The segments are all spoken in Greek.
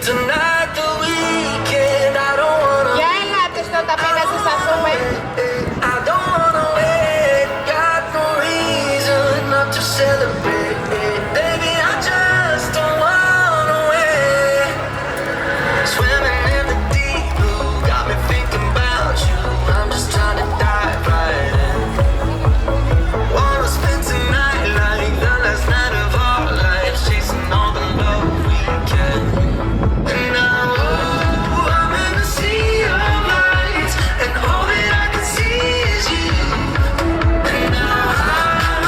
tonight the weekend. I don't wanna. Για ελάτε στο ταπί να συσταθούμε. I don't wanna wait. Got no reason not to celebrate. Baby, I just don't wanna wait. Swimming in the deep blue, got me thinking about you. I'm just trying to dive right in. Wanna spend tonight like the last night of our lives, chasing all the love we can. And now I'm in the sea of lights, and all that I can see is you. And now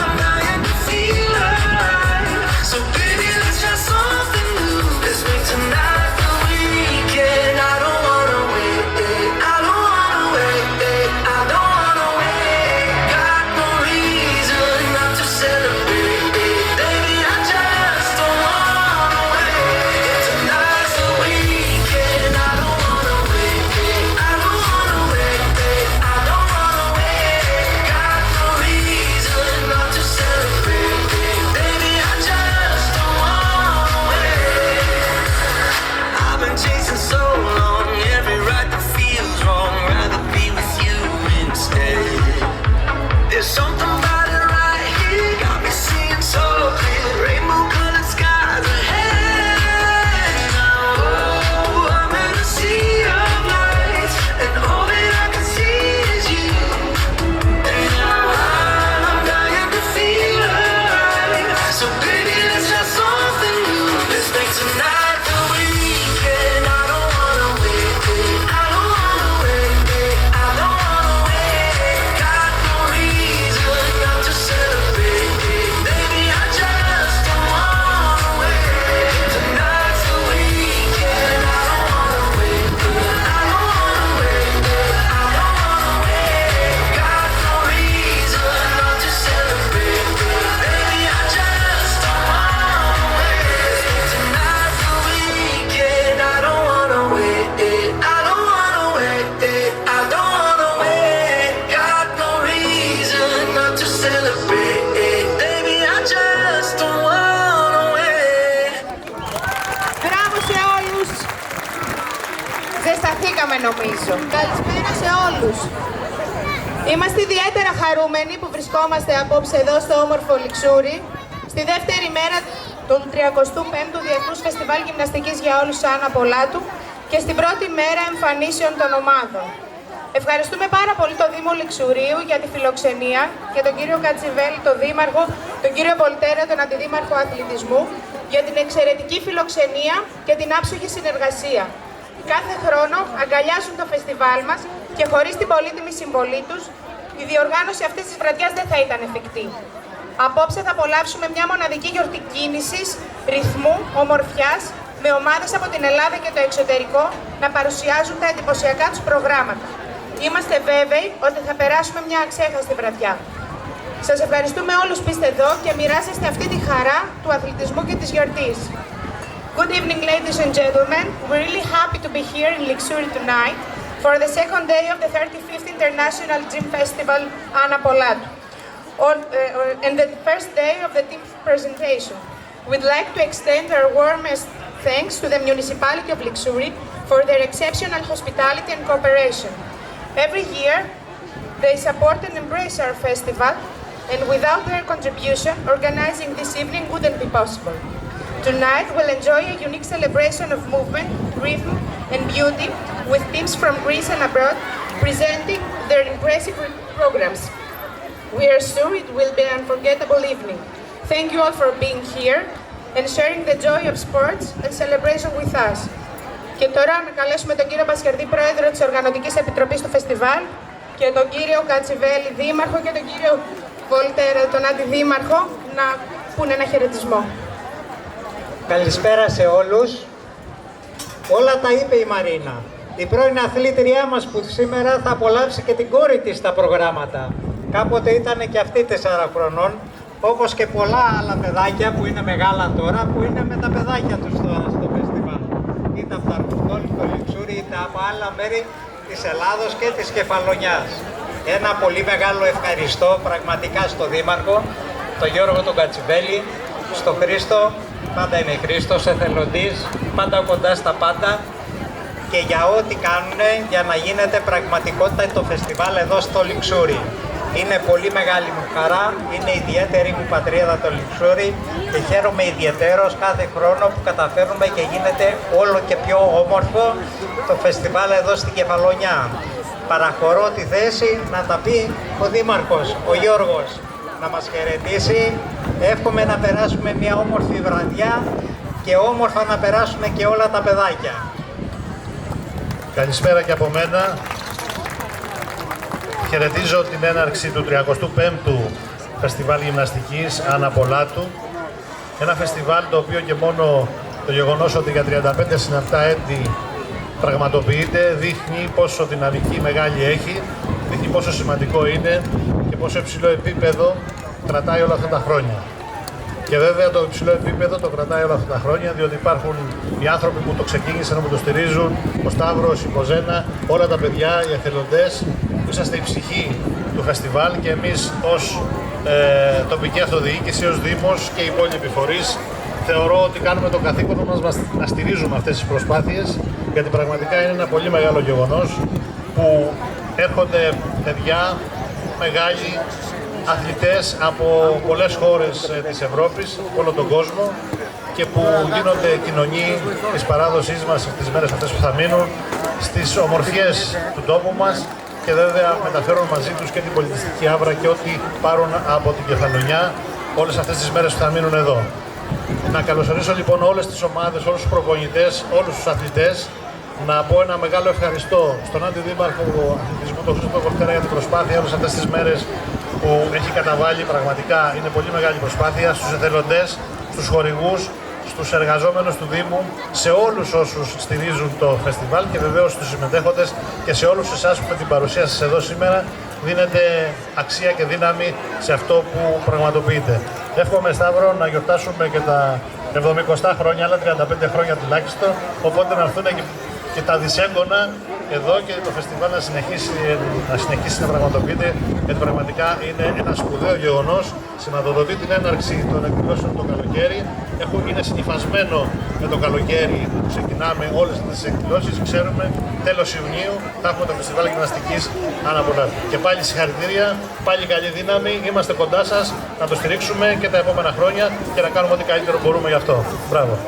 I'm dying to feel alive. So baby, let's try something new. Let's make tonight the weekend. I don't wanna wait. I don't wanna wait. I don't wanna wait. Got no reason not to celebrate. Baby, I just don't wanna wait. Tonight's the weekend. I don't wanna wait. I don't wanna wait. I don't wanna wait. Got no reason not to celebrate. Baby, I just don't wanna wait. I've been chasing so long, every ride that feels wrong. Rather be with you instead. There's something about it right here, got me seeing so clear. Rainbow-colored skies ahead. Now I'm in a sea of lights, and all that I can see is you. And now I'm dying to feel alive. So baby, let's try something new. Let's make tonight the weekend. I don't wanna wait. I don't wanna wait. I don't wanna wait. Got no reason not to celebrate. Baby, I just don't wanna wait. Tonight's the weekend. I don't wanna wait. I don't wanna wait. I don't wanna wait. Got no reason not to celebrate. Baby, I just don't wanna wait. Tonight's the weekend. I don't wanna wait. I don't wanna wait. I don't wanna wait. Got no reason not to celebrate. Baby, I just don't wanna wait. Μπράβο σε όλους. Ζεσταθήκαμε νομίζω. Καλησπέρα σε όλους. Είμαστε ιδιαίτερα χαρούμενοι που βρισκόμαστε απόψε εδώ στο όμορφο Λιξούρι, στη δεύτερη μέρα του 35ου Διεθνούς Φεστιβάλ Γυμναστικής για όλους Άννα Πολάτου και στην πρώτη μέρα εμφανίσεων των ομάδων. Ευχαριστούμε πάρα πολύ τον Δήμο Λιξουρίου για τη φιλοξενία και τον κύριο Κατσιβέλη, τον Δήμαρχο, τον κύριο Πολτέρα, τον Αντιδήμαρχο Αθλητισμού, για την εξαιρετική φιλοξενία και την άψογη συνεργασία. Κάθε χρόνο αγκαλιάζουν το φεστιβάλ μας και χωρίς την πολύτιμη συμβολή τους, η διοργάνωση αυτής της βραδιάς δεν θα ήταν εφικτή. Απόψε θα απολαύσουμε μια μοναδική γιορτή κίνησης, ρυθμού, ομορφιάς, με ομάδες από την Ελλάδα και το εξωτερικό να παρουσιάζουν τα εντυπωσιακά τους προγράμματα. Είμαστε βέβαιοι ότι θα περάσουμε μια αξέχαστη βραδιά. Σας ευχαριστούμε όλους που είστε εδώ και μοιράζεστε αυτή τη χαρά του αθλητισμού και της γιορτής. Good evening, ladies and gentlemen. We're really happy to be here in Lixouri tonight for the second day of the 35th International Gym Festival Anna Polatu, and the first day of the team presentation. We'd like to extend our warmest thanks to the municipality of Lixouri for their exceptional hospitality and cooperation. Every year, they support and embrace our festival, and without their contribution, organizing this evening wouldn't be possible. Tonight, we'll enjoy a unique celebration of movement, rhythm, and beauty with teams from Greece and abroad presenting their impressive programs. We are sure it will be an unforgettable evening. Thank you all for being here and sharing the joy of sports and celebration with us. Και τώρα να καλέσουμε τον κύριο Μπασχερδή, πρόεδρο της Οργανωτικής Επιτροπής του Φεστιβάλ, και τον κύριο Κατσιβέλη, δήμαρχο, και τον κύριο Βολτέρα, τον αντιδήμαρχο, να πούνε ένα χαιρετισμό. Καλησπέρα σε όλους. Όλα τα είπε η Μαρίνα. Η πρώην αθλήτριά μας που σήμερα θα απολαύσει και την κόρη της στα προγράμματα. Κάποτε ήταν και αυτή 4 χρονών, όπως και πολλά άλλα παιδάκια που είναι μεγάλα τώρα, που είναι με τα παιδάκια τους τώρα στο φεστιβάλ. Είτε από τα Αρκουδόλη, το Λιξούρι, είτε από άλλα μέρη της Ελλάδος και της Κεφαλονιάς. Ένα πολύ μεγάλο ευχαριστώ πραγματικά στο Δήμαρχο, τον Γιώργο τον Κατσιβέλη, στον Χρήστο, Πάντα είναι Χρήστος, εθελοντής, πάντα κοντά στα πάντα και για ό,τι κάνουν για να γίνεται πραγματικότητα το φεστιβάλ εδώ στο Λιξούρι. Είναι πολύ μεγάλη μου χαρά, είναι ιδιαίτερη μου πατρίδα το Λιξούρι και χαίρομαι ιδιαιτέρως κάθε χρόνο που καταφέρνουμε και γίνεται όλο και πιο όμορφο το φεστιβάλ εδώ στην Κεφαλονιά. Παραχωρώ τη θέση να τα πει ο Δήμαρχος, ο Γιώργος, να μας χαιρετήσει. Εύχομαι να περάσουμε μια όμορφη βραδιά και όμορφα να περάσουμε και όλα τα παιδάκια. Καλησπέρα και από μένα. Χαιρετίζω την έναρξη του 35ου Φεστιβάλ Γυμναστικής Άννα Πολάτου. Ένα φεστιβάλ το οποίο και μόνο το γεγονός ότι για 35 συναπτά έτη πραγματοποιείται δείχνει πόσο δυναμική μεγάλη έχει, δείχνει πόσο σημαντικό είναι και πόσο υψηλό επίπεδο κρατάει όλα αυτά τα χρόνια. Και βέβαια το υψηλό επίπεδο το κρατάει όλα αυτά τα χρόνια, διότι υπάρχουν οι άνθρωποι που το ξεκίνησαν, που το στηρίζουν, ο Σταύρος, η Ποζένα, όλα τα παιδιά, οι εθελοντές, που είσαστε η ψυχή του φεστιβάλ και εμείς ως τοπική αυτοδιοίκηση, ως Δήμος και οι υπόλοιποι φορείς, θεωρώ ότι κάνουμε το καθήκον μας να στηρίζουμε αυτές τις προσπάθειες, γιατί πραγματικά είναι ένα πολύ μεγάλο γεγονός που έρχονται παιδιά μεγάλοι, αθλητές από πολλές χώρες της Ευρώπης, από όλο τον κόσμο και που γίνονται κοινωνοί της παράδοσής μας τις μέρες αυτές που θα μείνουν, στις ομορφιές του τόπου μας και βέβαια μεταφέρουν μαζί τους και την πολιτιστική άβρα και ό,τι πάρουν από την Κεφαλονιά όλες αυτές τις μέρες που θα μείνουν εδώ. Να καλωσορίσω λοιπόν όλες τις ομάδες, όλους τους προπονητές, όλους τους αθλητές, να πω ένα μεγάλο ευχαριστώ στον Αντιδήμαρχο Αθλητισμού, τον Χρήστο Κορτέρα, για την προσπάθεια όλες αυτές τις μέρες που έχει καταβάλει. Πραγματικά είναι πολύ μεγάλη προσπάθεια, στους εθελοντές, στους χορηγούς, στους εργαζόμενους του Δήμου, σε όλους όσους στηρίζουν το φεστιβάλ και βεβαίως στους συμμετέχοντες και σε όλους εσάς που με την παρουσία σας εδώ σήμερα δίνετε αξία και δύναμη σε αυτό που πραγματοποιείτε. Εύχομαι, Σταύρο, να γιορτάσουμε και τα 70 χρόνια, άλλα 35 χρόνια τουλάχιστον, οπότε να έρθουν και τα δισέγγωνα εδώ και το φεστιβάλ να συνεχίσει να πραγματοποιείται, γιατί πραγματικά είναι ένα σπουδαίο γεγονός. Σηματοδοτεί την έναρξη των εκδηλώσεων το καλοκαίρι. Είναι συνυφασμένο με το καλοκαίρι που ξεκινάμε όλες τις εκδηλώσεις. Ξέρουμε, τέλος Ιουνίου θα έχουμε το φεστιβάλ γυμναστικής Άννα Πολάτου. Και πάλι συγχαρητήρια, πάλι καλή δύναμη. Είμαστε κοντά σας να το στηρίξουμε και τα επόμενα χρόνια και να κάνουμε ό,τι καλύτερο μπορούμε γι' αυτό. Μπράβο.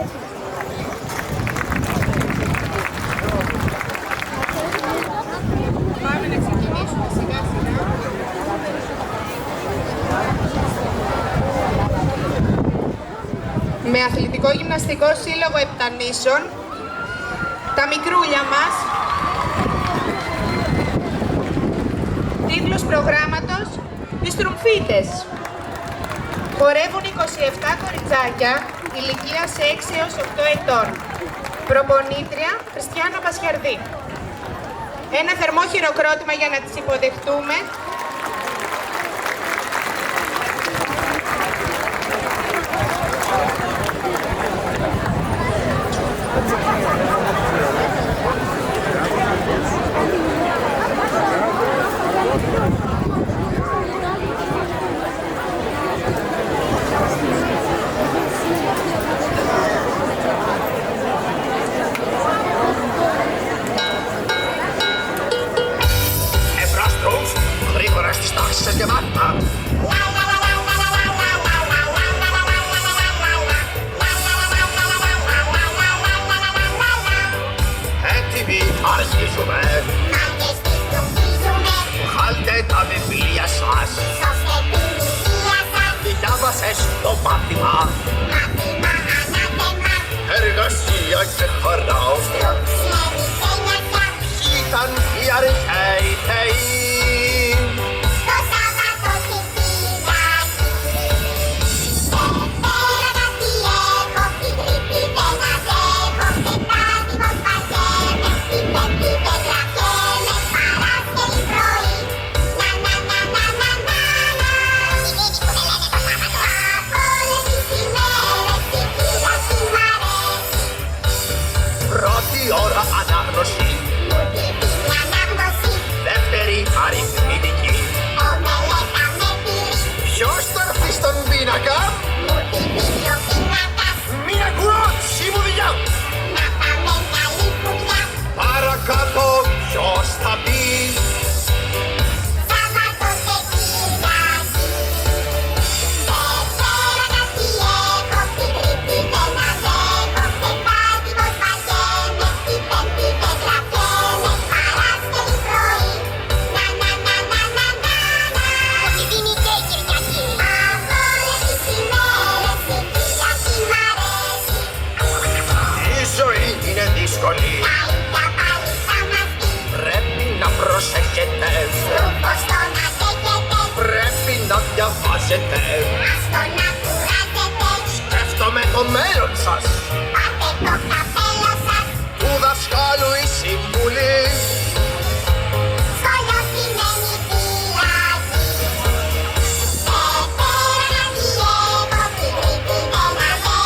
Με Αθλητικό Γυμναστικό Σύλλογο Επτανήσων, τα μικρούλια μας. Τίτλος προγράμματος, οι Στρουμφίτες. Χορεύουν 27 κοριτσάκια ηλικίας 6 έως 8 ετών. Προπονήτρια Χριστιάνα Πασιαρδή. Ένα θερμό χειροκρότημα για να τις υποδεχτούμε. Έτοιμοι, αρχίζουμε. Βγάλτε τα βιβλία σας. Διάβασες το μάθημα. Εργασία και χαρά. Ήταν οι αρχαίοι θεοί. κουράζετε. Άστο να κουράζετε. Σκέφτομαι το μέλλον σας. Πάτε το καπέλο σας. Του δασκάλου η συμβουλή. Σχολείο σημαίνει φυλακή. Πέρα να ζηλεύω, την Τρίτη δεν ανέβω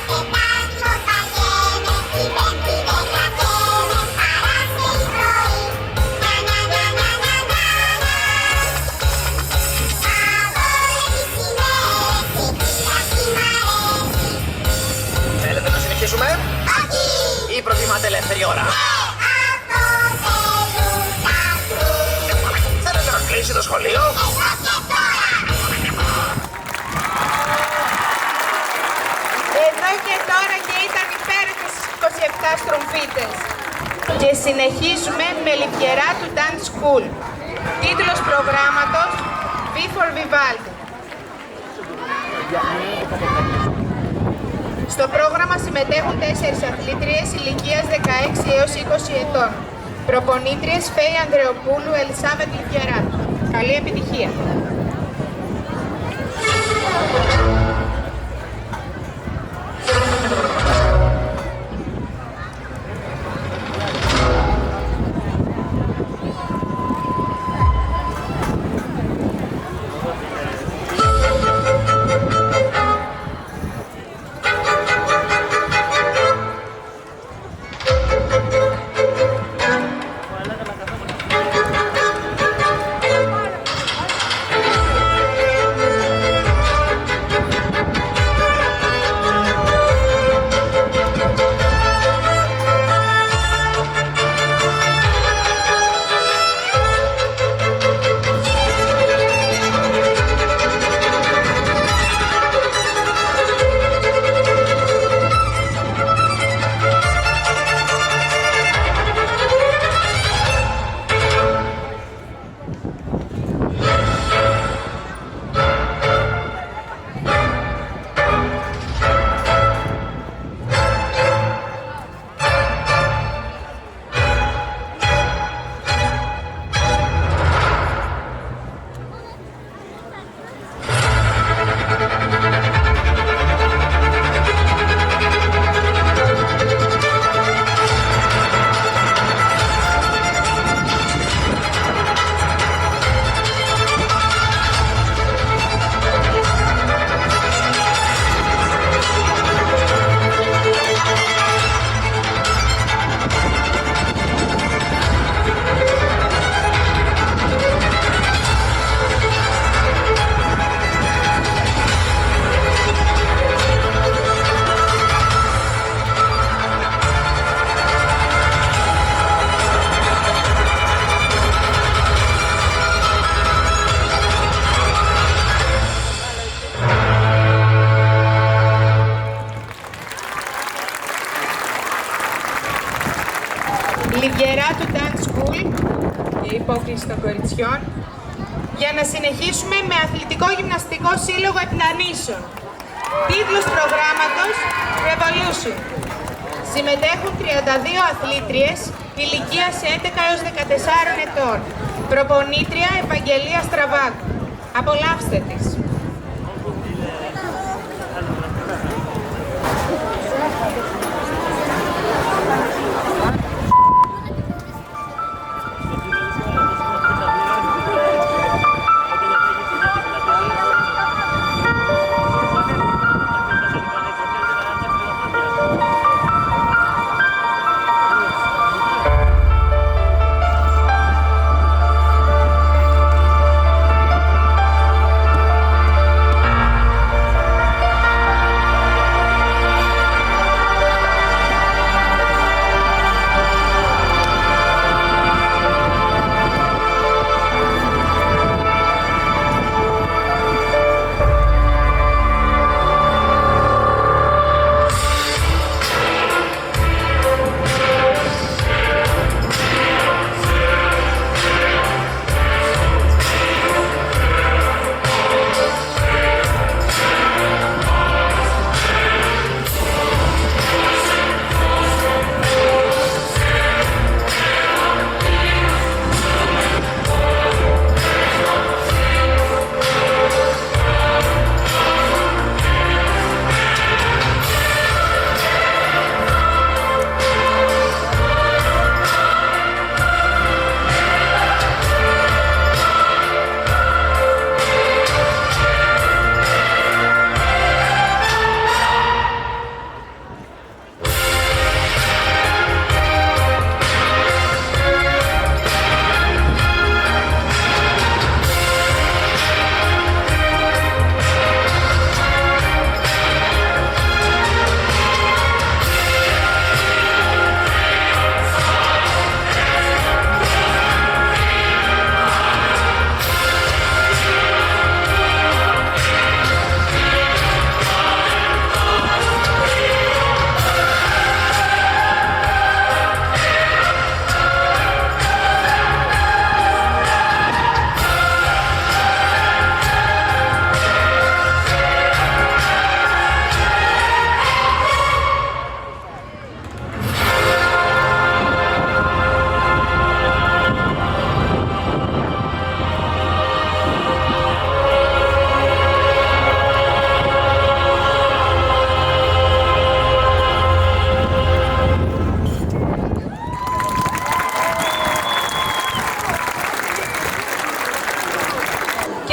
και τάχνω θα γέμαι. Την Πέμπτη δεν κατέβω, χαράστε η πρωί. Να να να να να να να. Αγόρια τη συνέχεια, φυλακή μ' αρέσει. Θέλετε να συνεχίσουμε Όχι! ή προτιμάτε ελεύθερη ώρα? Αυτό θέλουν τα βρουν. Θέλετε να κλείσει το σχολείο? Εδώ και τώρα. Εδώ και τώρα και ήταν υπέροχες 27 στρομφίτες. Και συνεχίζουμε με Λιβιερά του Dance School. Τίτλος προγράμματος V for Vivaldi. Στο πρόγραμμα συμμετέχουν 4 αθλήτριες ηλικίας 16 έως 20 ετών. Προπονήτριες Φέη Ανδρεοπούλου, Ελισάβετ Λιβιερά. Καλή επιτυχία! Λιβιερά του Dance School, η υπόκληση των κοριτσιών, για να συνεχίσουμε με Αθλητικό Γυμναστικό Σύλλογο Επινανήσεων. Τίτλος προγράμματος Revolution. Συμμετέχουν 32 αθλήτριες ηλικίας 11 έως 14 ετών. Προπονήτρια Ευαγγελία Στραβάκου. Απολαύστε τις!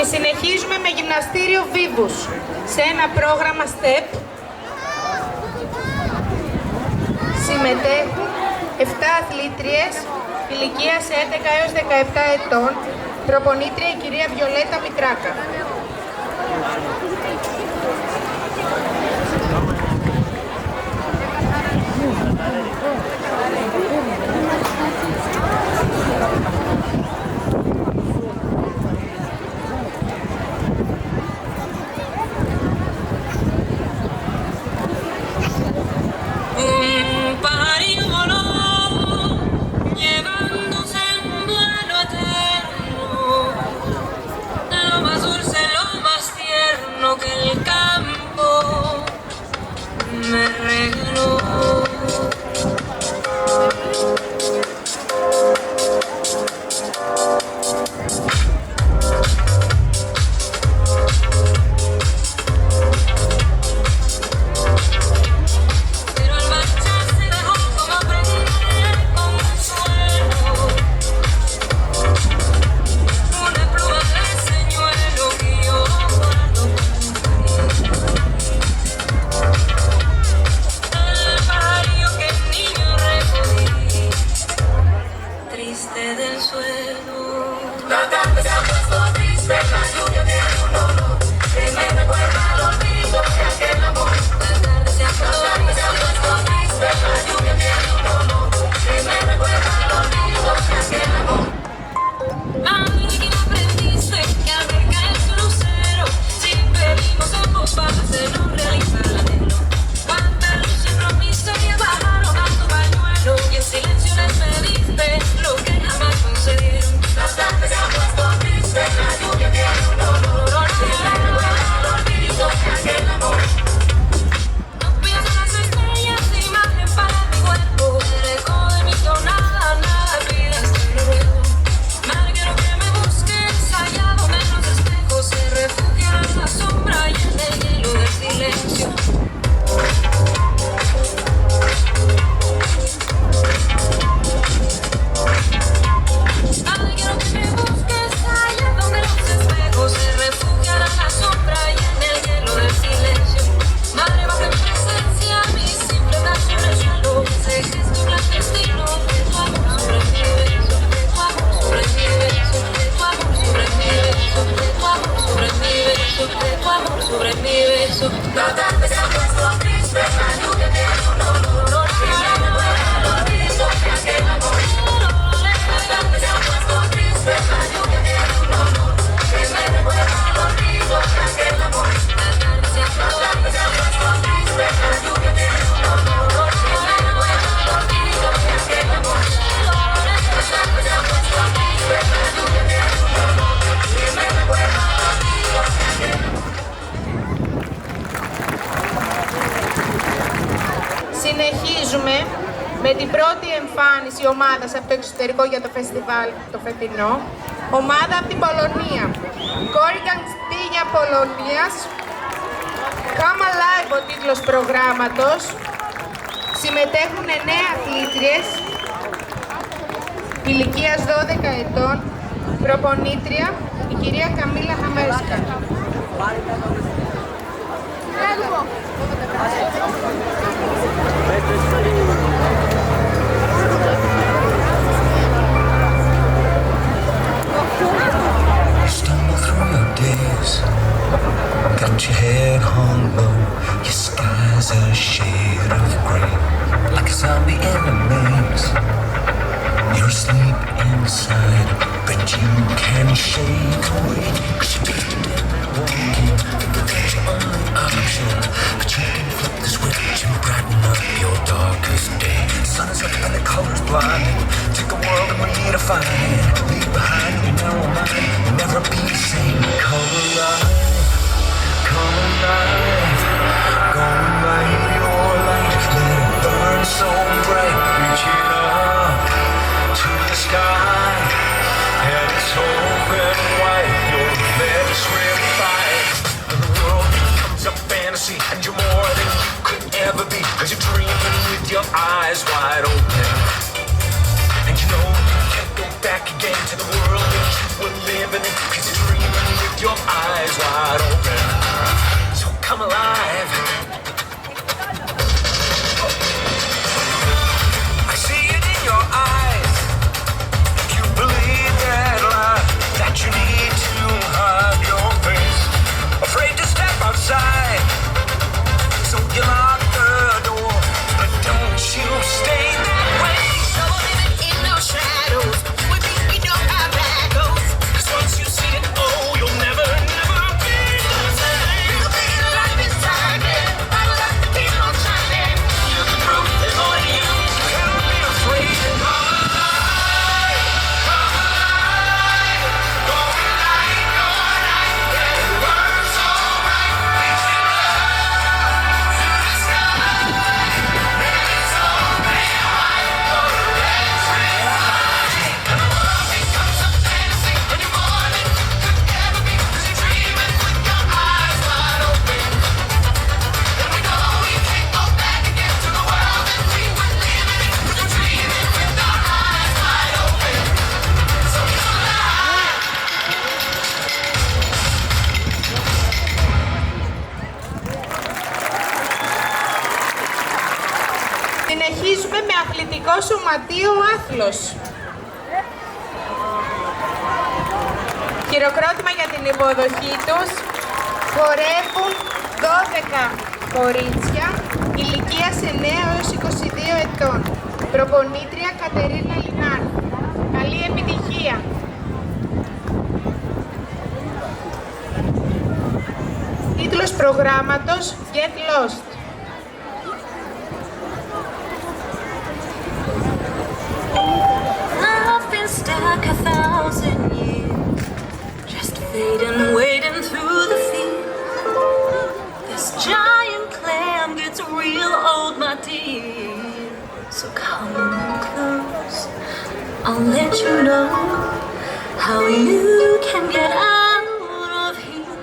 Και συνεχίζουμε με γυμναστήριο Βίβους σε ένα πρόγραμμα STEP. Συμμετέχουν 7 αθλήτριες ηλικίας 11 έως 17 ετών, προπονήτρια η κυρία Βιολέτα Μητράκα. Συνεχίζουμε με την πρώτη εμφάνιση ομάδας από το εξωτερικό για το φεστιβάλ το φετινό. Ομάδα από την Πολωνία. Κόρη Γκανστίνια Πολωνίας. Come Alive ο τίτλος προγράμματος. Συμμετέχουν 9 αθλήτριες ηλικίας 12 ετών. Προπονήτρια η κυρία Καμίλα Χαμέρσκα. Stumble through your days, got your head hung low, your sky's a shade of gray, like a zombie in a maze. You're asleep inside, but you can shake awake, 'cause you're drifting and walking, thinking that's your only option, but you can flip the switch and brighten up your darkest day. The sun is up and the colors blinding, take a world and redefine it, leave behind your narrow mind, you'll never be the same. Come alive, come alive, go and light your light, let it burn so bright, reach it up to the sky, and it's open wide. your eyes wide open. So come alive. I see it in your eyes. You believe that lie, that you need to hide your face. Afraid to step outside, so you lock the door. But don't you stay that way. So living in those shadows, with me, we know how that goes. 'Cause once you see it, oh, you'll never, never be the same. You feel life is shining, bottle up the keep on shining. You can prove there's more to you. You cannot be afraid. Come alive, come alive. Going light, going light. Yeah, the world's alright. Reaching up to the sky. And it's open wide for a red train ride. And the world becomes a fantasy when you're morning could never be. 'Cause you're dreaming with your eyes wide open. And we know we can't go back again to the world that we were living in. 'Cause we're dreaming with our eyes wide open. So come alive. Συνεχίζουμε με αθλητικό σωματείο Άθλος. Χειροκρότημα για την υποδοχή τους. Χορεύουν 12 κορίτσια ηλικίας 9 έως 22 ετών. Προπονήτρια Κατερίνα Λινάρ. Καλή επιτυχία. Τίτλος προγράμματος Get Lost. I've been stuck 1,000 years, just fading, waiting through the field. This giant clam gets real old, my dear. So come close, I'll let you know how you can get out of here.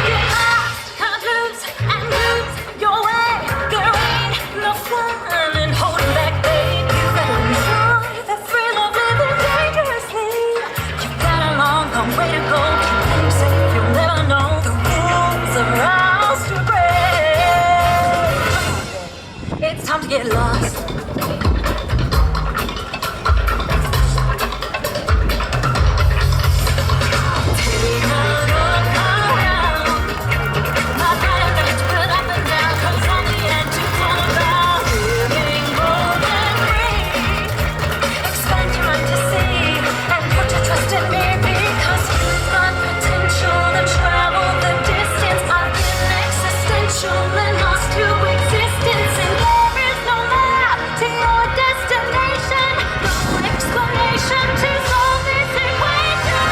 Get lost, cut loose, and lose your way. There ain't no fun in holding back, babe. You better enjoy the thrill of living dangerously. You've got a long, long way to go. Keep things safe, you'll never know the rules are ours to break. It's time to get lost. Take a look around. My body hurts, but up and down, 'cause on the edge you fall about. Living bold and free. Expand your mind to see, and put your trust in me, because you've got potential to travel the distance. I've been existential and lost to existence, and there is no map to your destination, no explanation to solve this equation.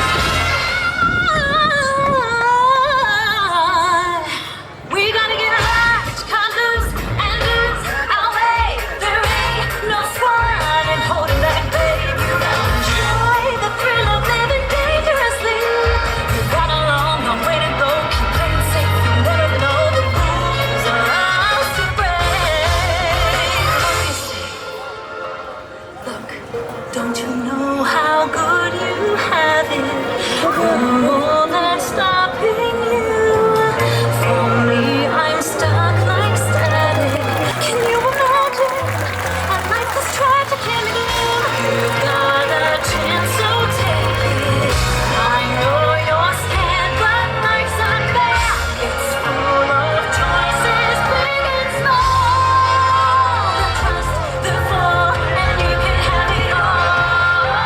We gotta get lost, cut loose, and lose our way. There ain't no fun in holding back, babe. You gotta enjoy the thrill of living dangerously. You've got a long, long way to go. Keep playing safe, you never know the rules are ours to break. What do you say? Look, don't you know how good you have it? All that's stopping you. For me, I'm stuck like static. Can you imagine a life that's tragic and gloom? You've got a chance, so take it. I know you're scared, but life's unfair. It's full of choices, big and small. The trust, the fall, and you can have it all.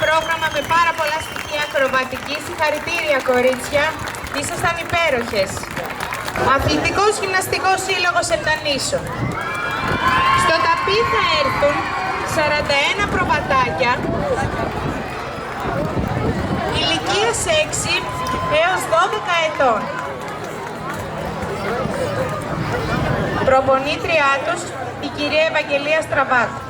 πρόγραμμα με πάρα πολλά στοιχεία ακροβατική. Συγχαρητήρια, κορίτσια. Ήσασταν υπέροχες. Αθλητικός Γυμναστικός Σύλλογος Επτανήσων. Στο ταπί θα έρθουν 41 προβατάκια ηλικίας 6 έως 12 ετών. Προπονήτριά τους η κυρία Ευαγγελία Στραβάκου.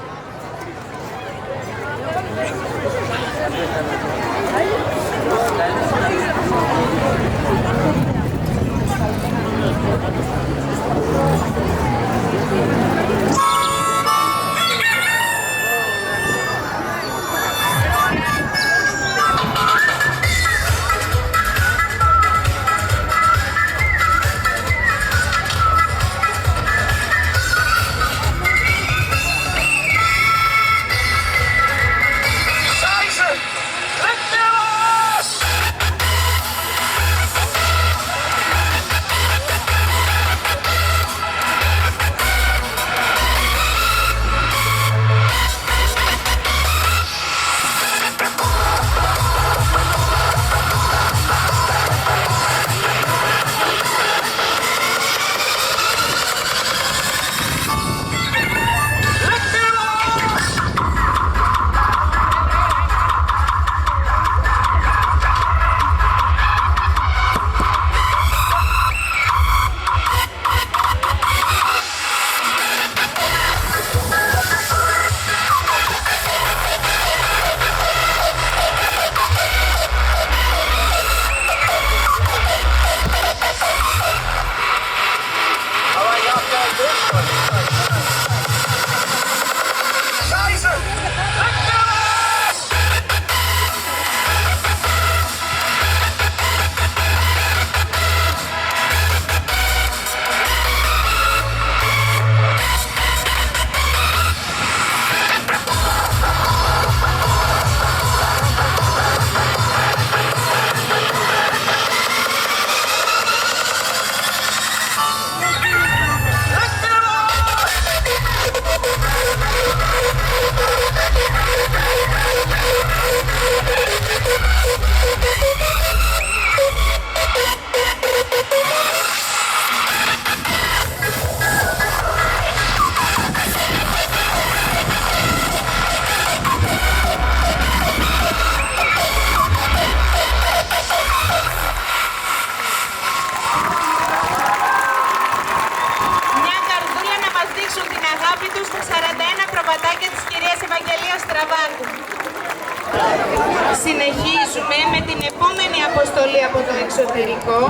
Συνεχίζουμε με την επόμενη αποστολή από το εξωτερικό,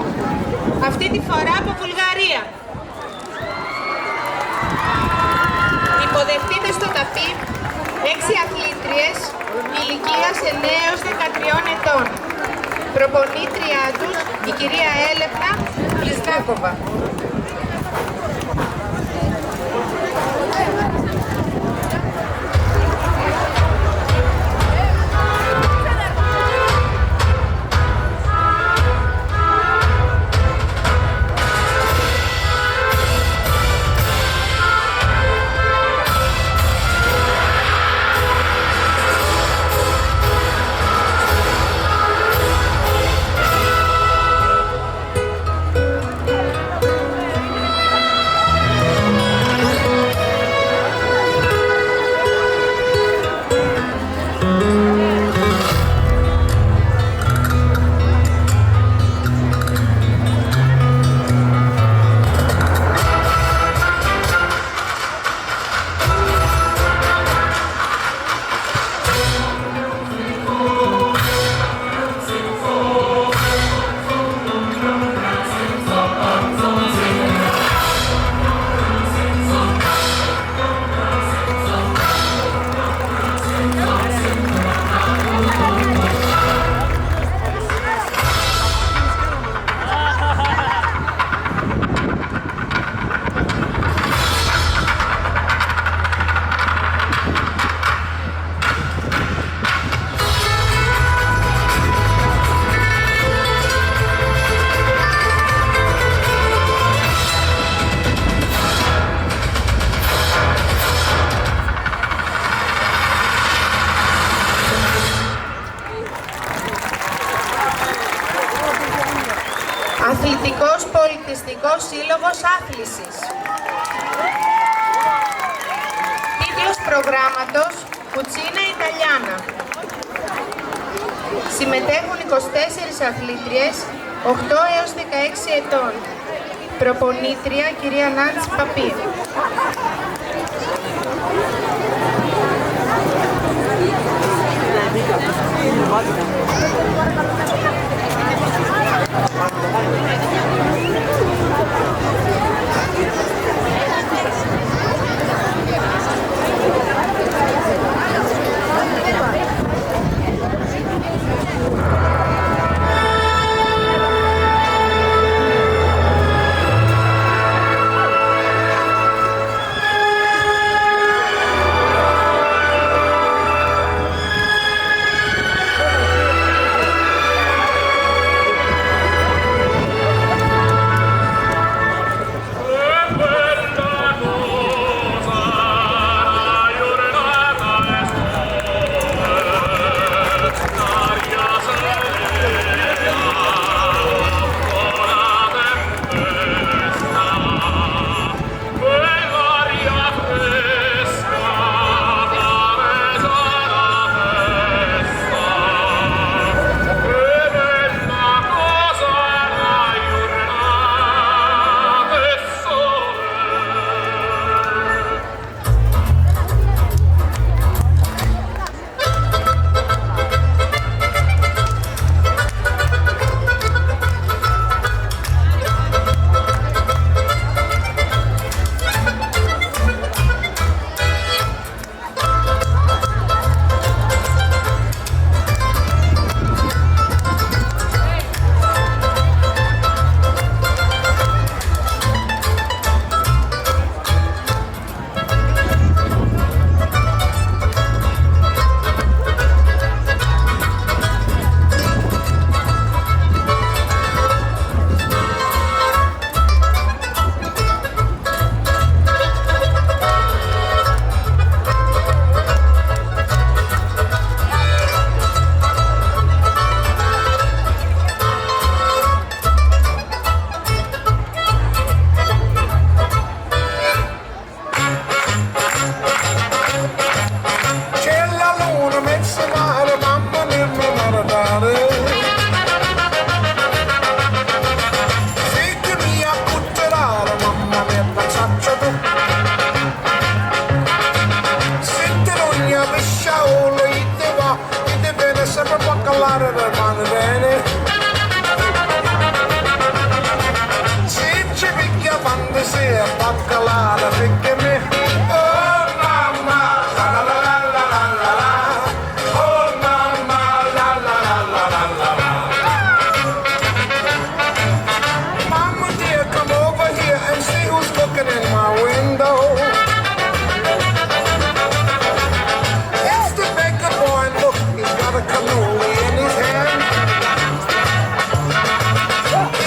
αυτή τη φορά από Βουλγαρία. Υποδεχτείτε στο ταπί 6 αθλήτριες ηλικίας 9 έως 13 ετών. Προπονήτριά τους η κυρία Έλεπνα Πλιστάκοβα. Πολιτιστικός Σύλλογος Άθλησης. Τίτλος προγράμματος Κουτσίνα Ιταλιάνα. Συμμετέχουν 24 αθλήτριες 8 έως 16 ετών. Προπονήτρια κυρία Νάντση Παπή.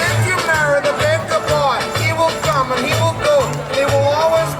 If you marry the baker boy, he will come and he will go. He will always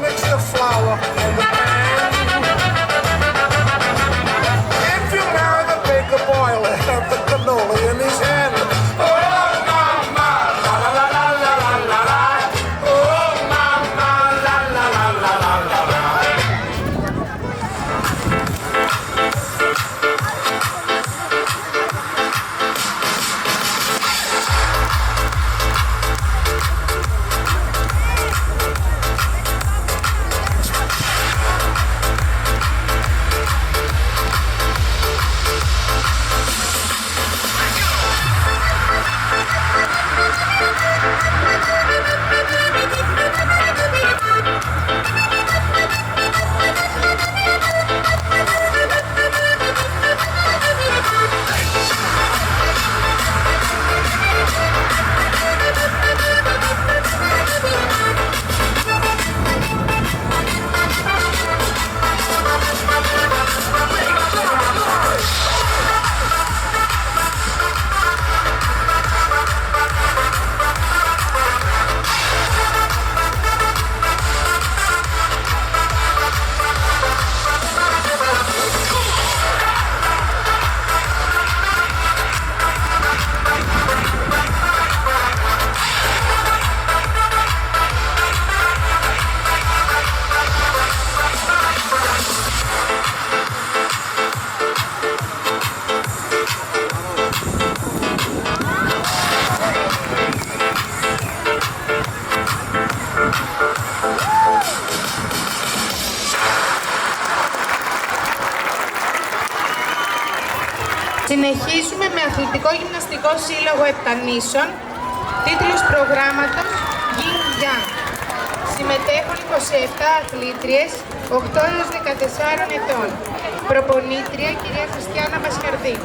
Συνεχίζουμε με Αθλητικό Γυμναστικό Σύλλογο Επτανήσων, τίτλος προγράμματος Yin Yang. Συμμετέχουν 27 αθλήτριες 8 έως 14 ετών. Προπονήτρια κυρία Χριστιάνα Μασχαρδή.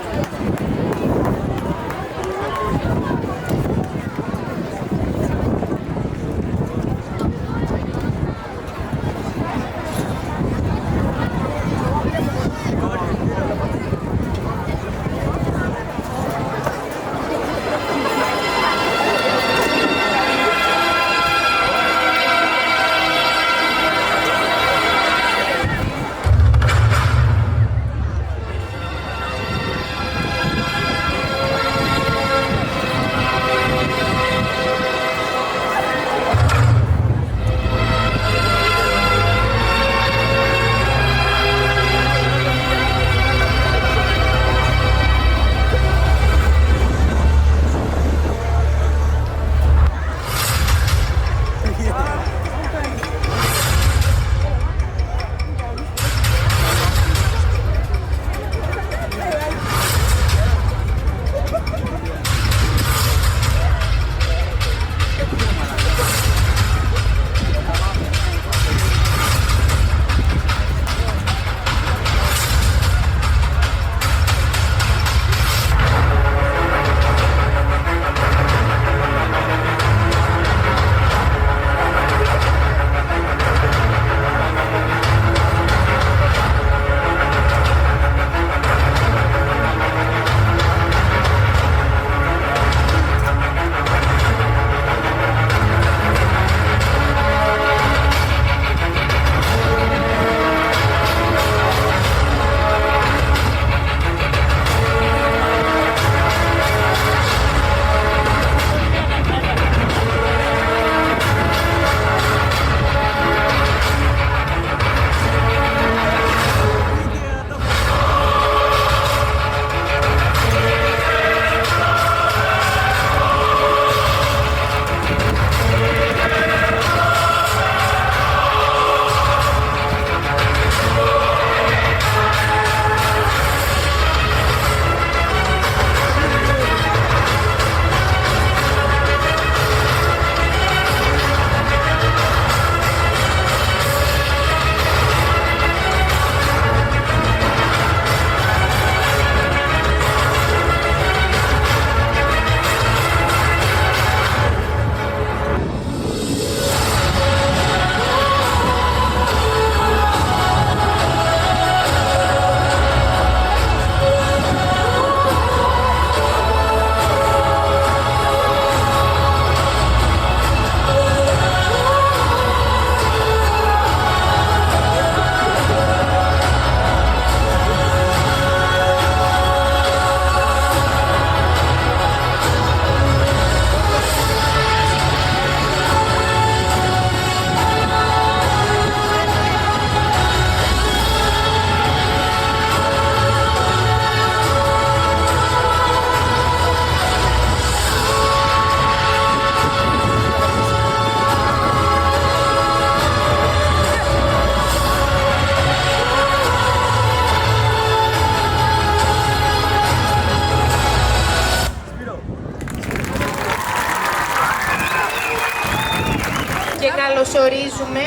Καλωσορίζουμε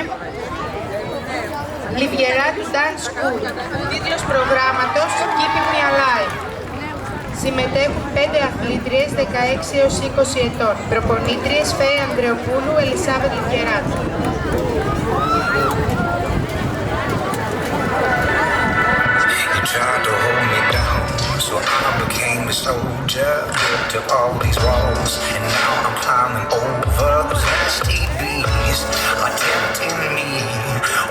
Λιβιεράτ Dance School, τίτλος προγράμματος Keep Me Alive. Συμμετέχουν 5 αθλήτριες 16 έως 20 ετών. Προπονήτριες Φέη Ανδρεοπούλου, Ελισάβετ Λιβιεράτ. Tried to hold me down, so I became a soldier. Built up all these walls, and now I'm climbing over the last TVs are tempting me.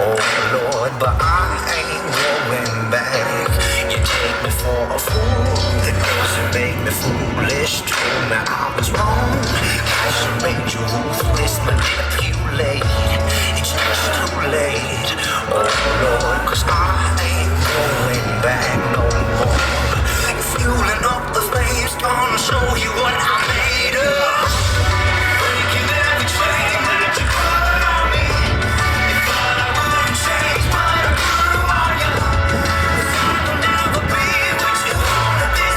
Oh Lord, but I ain't going back. You take me for a fool, that doesn't make me foolish. Told me I was wrong, I should make you ruthless, manipulate. It's just too late. Oh Lord, 'cause I ain't going back no more. Fueling up the flames, gonna show you what I made of. Breaking every chain that you put on me. If I wouldn't change, but I grew on you. If I could never be what you wanted this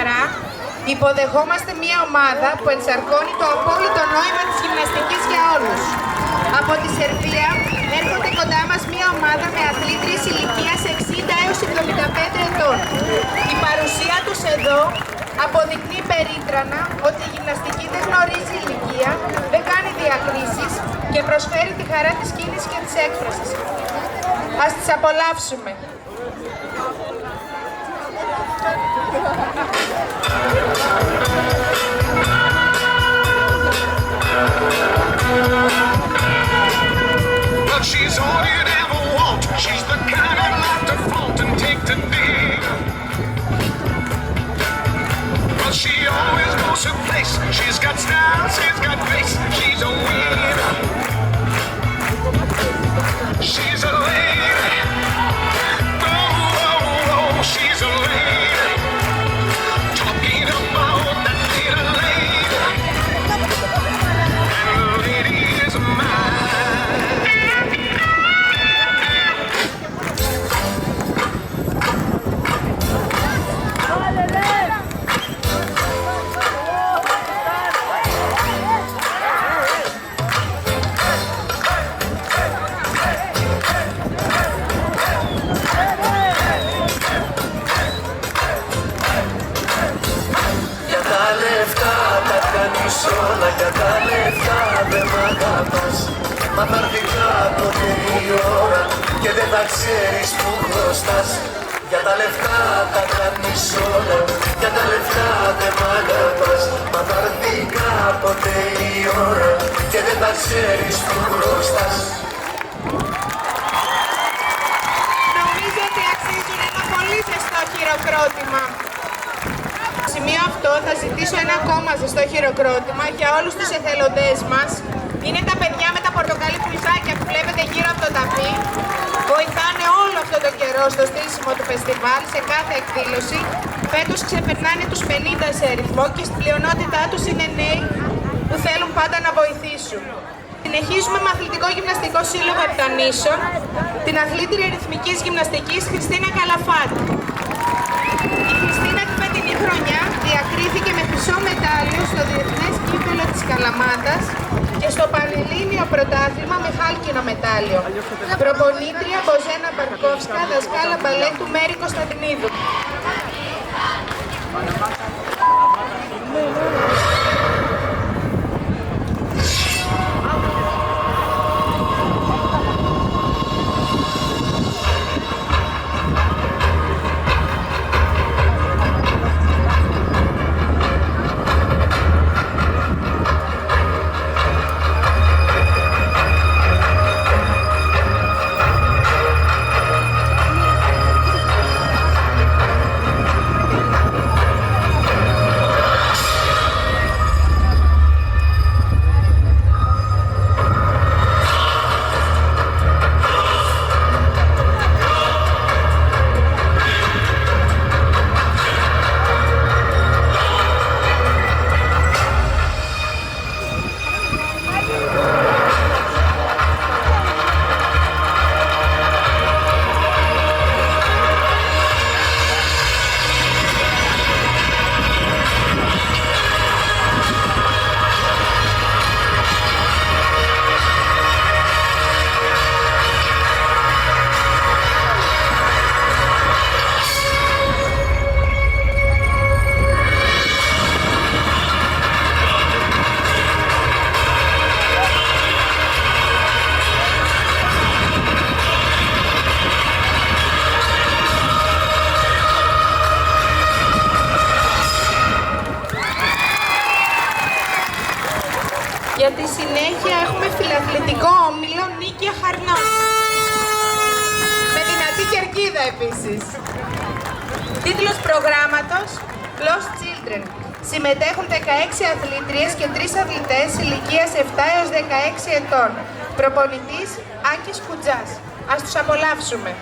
χαρά υποδεχόμαστε μια ομάδα που ενσαρκώνει το απόλυτο νόημα της γυμναστικής για όλους. Από τη Σερβία έρχονται κοντά μας μια ομάδα με αθλήτριες ηλικίας 60 έως 75 ετών. Η παρουσία τους εδώ αποδεικνύει περίτρανα ότι η γυμναστική δεν γνωρίζει ηλικία, δεν κάνει διακρίσεις και προσφέρει τη χαρά της κίνησης και της έκφρασης. Ας τις απολαύσουμε. Well, she's all you'd ever want. She's the kind I'd like to flaunt and take to dig. Well, she always knows her place. She's got style, she's got grace. She's a winner. She's a lady. Oh, oh, oh, she's a lady. Talking about that little lady. And the lady is mine. Για τα λεφτά τα κάνεις όλα, για τα λεφτά δεν μ' αγαπάς. Μα θα έρθει κάποτε η ώρα και δεν θα ξέρεις που χρωστάς. Για τα λεφτά τα κάνεις όλα, για τα λεφτά δεν μ' αγαπάς. Μα θα έρθει κάποτε η ώρα και δεν θα ξέρεις που χρωστάς. Νομίζω ότι αξίζουν ένα πολύ ζεστό χειροκρότημα. Στο σημείο αυτό θα ζητήσω ένα ακόμα ζεστό χειροκρότημα για όλους τους εθελοντές μας. Είναι τα παιδιά με τα πορτοκαλί μπλουζάκια που βλέπετε γύρω από το ταφί. Βοηθάνε όλο αυτό το καιρό στο στήσιμο του φεστιβάλ σε κάθε εκδήλωση. Φέτος ξεπερνάνε τους 50 σε αριθμό και στην πλειονότητά τους είναι νέοι που θέλουν πάντα να βοηθήσουν. Συνεχίζουμε με Αθλητικό Γυμναστικό Σύλλογο Επτανήσων, την αθλήτρια ρυθμικής γυμναστικής Χριστίνα Καλαφάτη. Η Χριστίνα τη φετινή χρονιά διακρίθηκε με χρυσό μετάλλιο στο Διεθνές Κύπελλο της Καλαμάτας και στο Πανελλήνιο Πρωτάθλημα με χάλκινο μετάλλιο. Προπονήτρια Μποζένα Μπαρκόφσκα, δασκάλα μπαλέτου Μέρη Κωνσταντινίδου. Για τη συνέχεια έχουμε φιλαθλητικό όμιλο Νίκαια Χαρνών. Με δυνατή κερκίδα επίσης. Τίτλος προγράμματος Lost Children. Συμμετέχουν 16 αθλήτριες και 3 αθλητές ηλικίας 7 έως 16 ετών. Προπονητής Άκης Κουτζάς. Ας τους απολαύσουμε.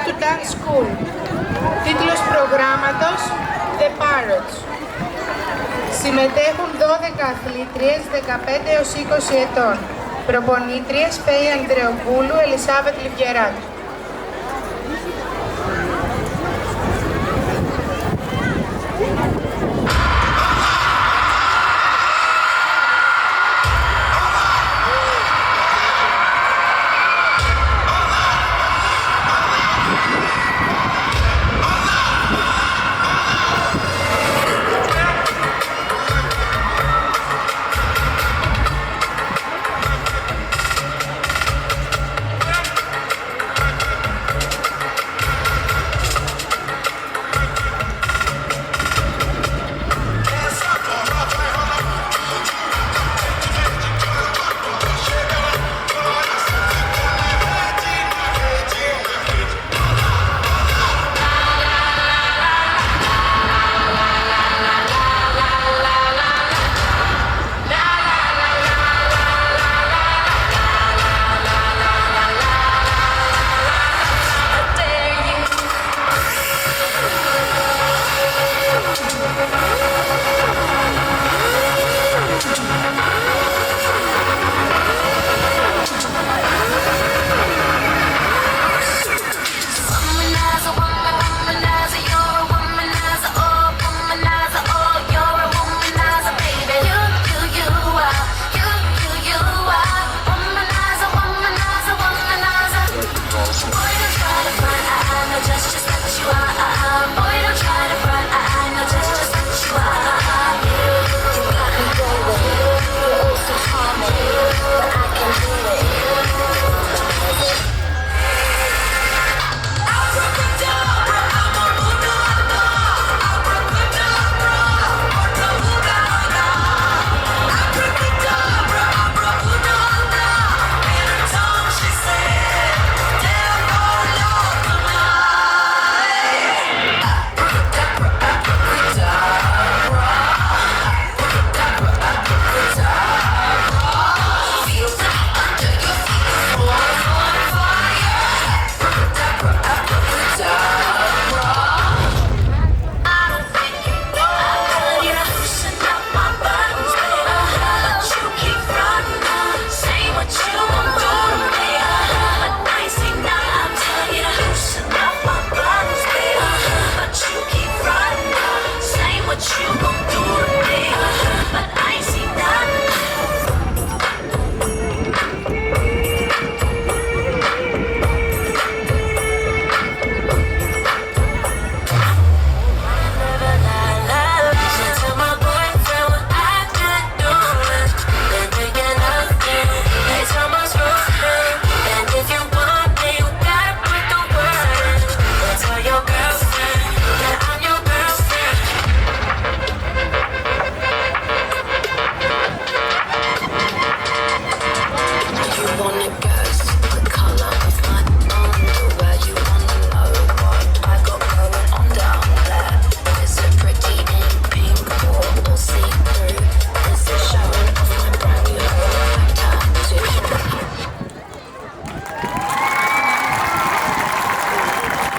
του Dance School. Τίτλος προγράμματος The Parrots. Συμμετέχουν 12 αθλήτριες 15 έως 20 ετών. Προπονήτριες Φέη Ανδρεοπούλου, Ελισάβετ Λιβιεράτου.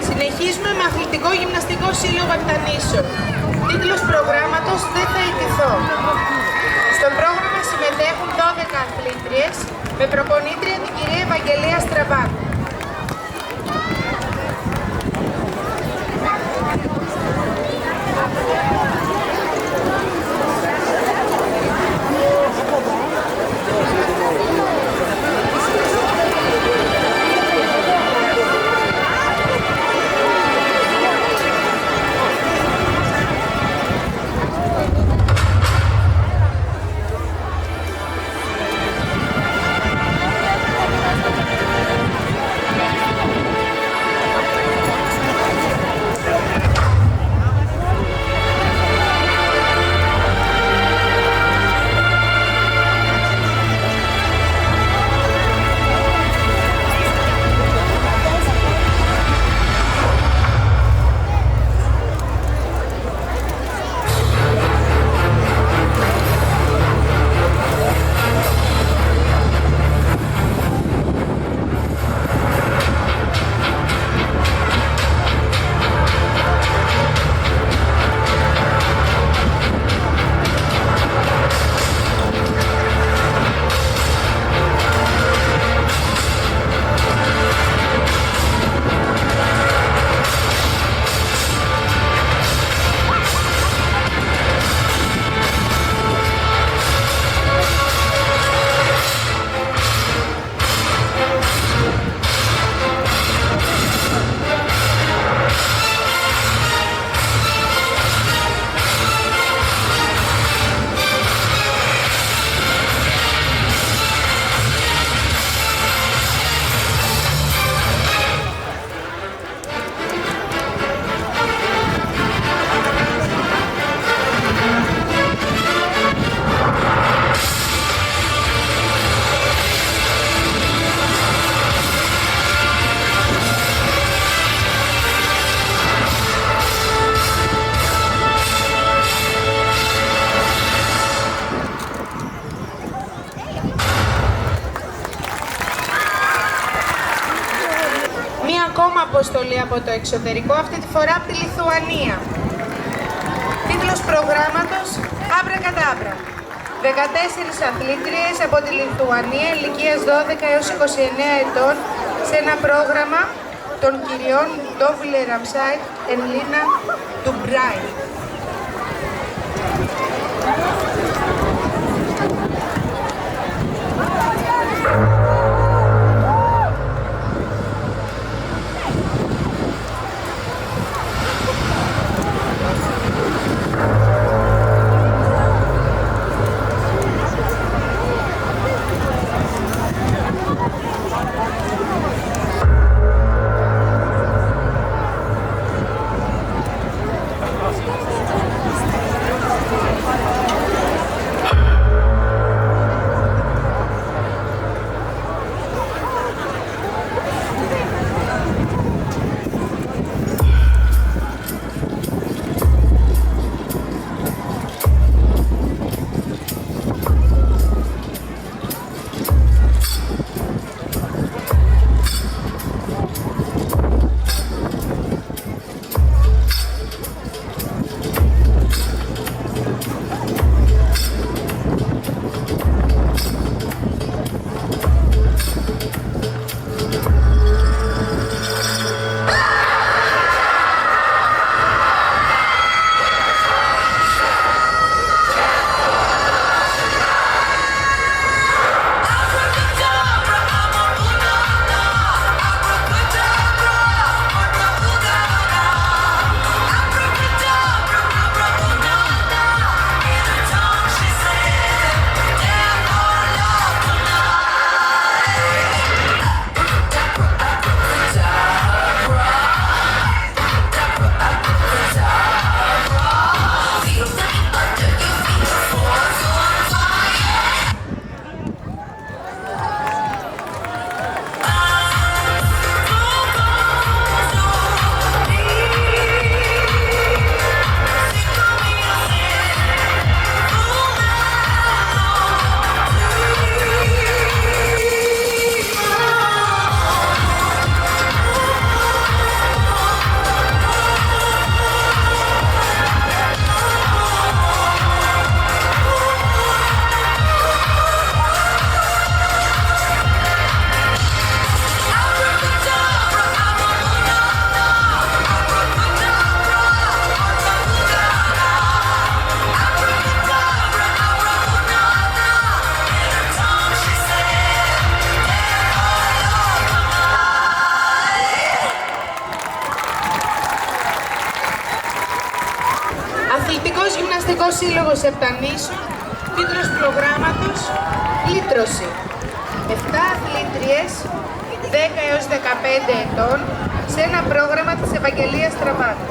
Συνεχίζουμε με Αθλητικό Γυμναστικό Σύλλογο Εκτανήσεων. Τίτλος προγράμματος «Δεν θα ιτηθώ». Στο πρόγραμμα συμμετέχουν 12 αθλήτριες με προπονήτρια την κυρία Ευαγγελία Στραβάκου. ακόμα αποστολή από το εξωτερικό, αυτή τη φορά από τη Λιθουανία. Τίτλος προγράμματος Αμπρακαντάμπρα. 14 αθλήτριες από τη Λιθουανία ηλικίας 12 έως 29 ετών σε ένα πρόγραμμα των κυριών Ντόβλε Ραμσάιτ εν Λίνα Ντουμπράι. Αθλητικός Γυμναστικός Σύλλογος Επτανήσου, τίτλος προγράμματος Λύτρωση. 7 αθλήτριες 10 έως 15 ετών σε ένα πρόγραμμα της Ευαγγελίας Τραβάτου.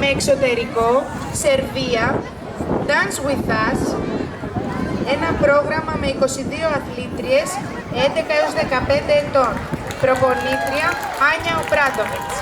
με εξωτερικό, Σερβία, Dance With Us, ένα πρόγραμμα με 22 αθλήτριες 11 έως 15 ετών. Προπονήτρια Άνια Οπράντοβιτς.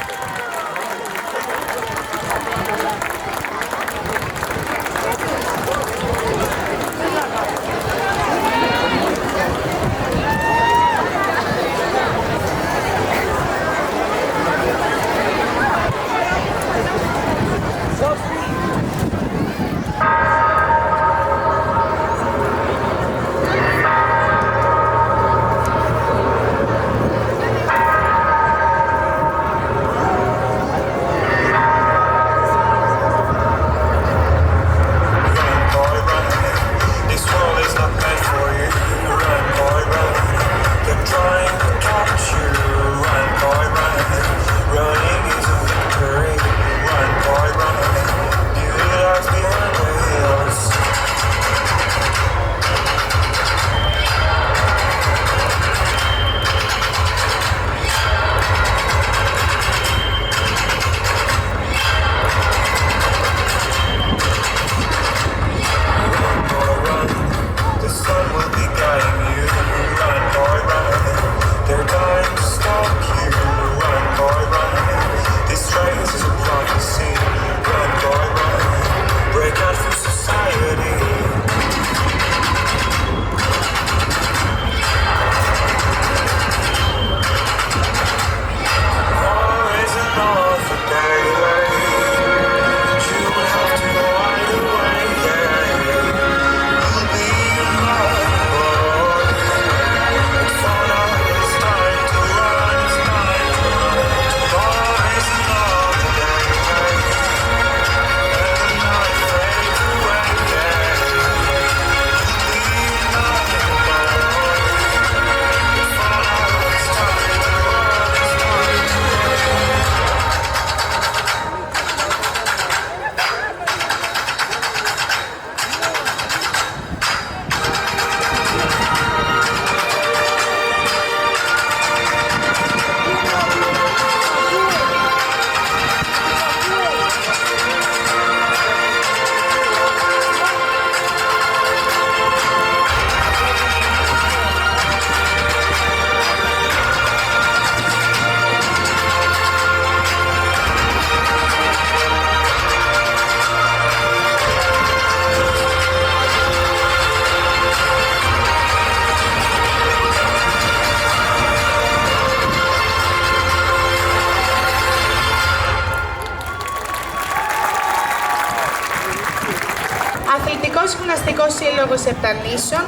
Αθλητικός Γυμναστικός Σύλλογος Επτανήσων,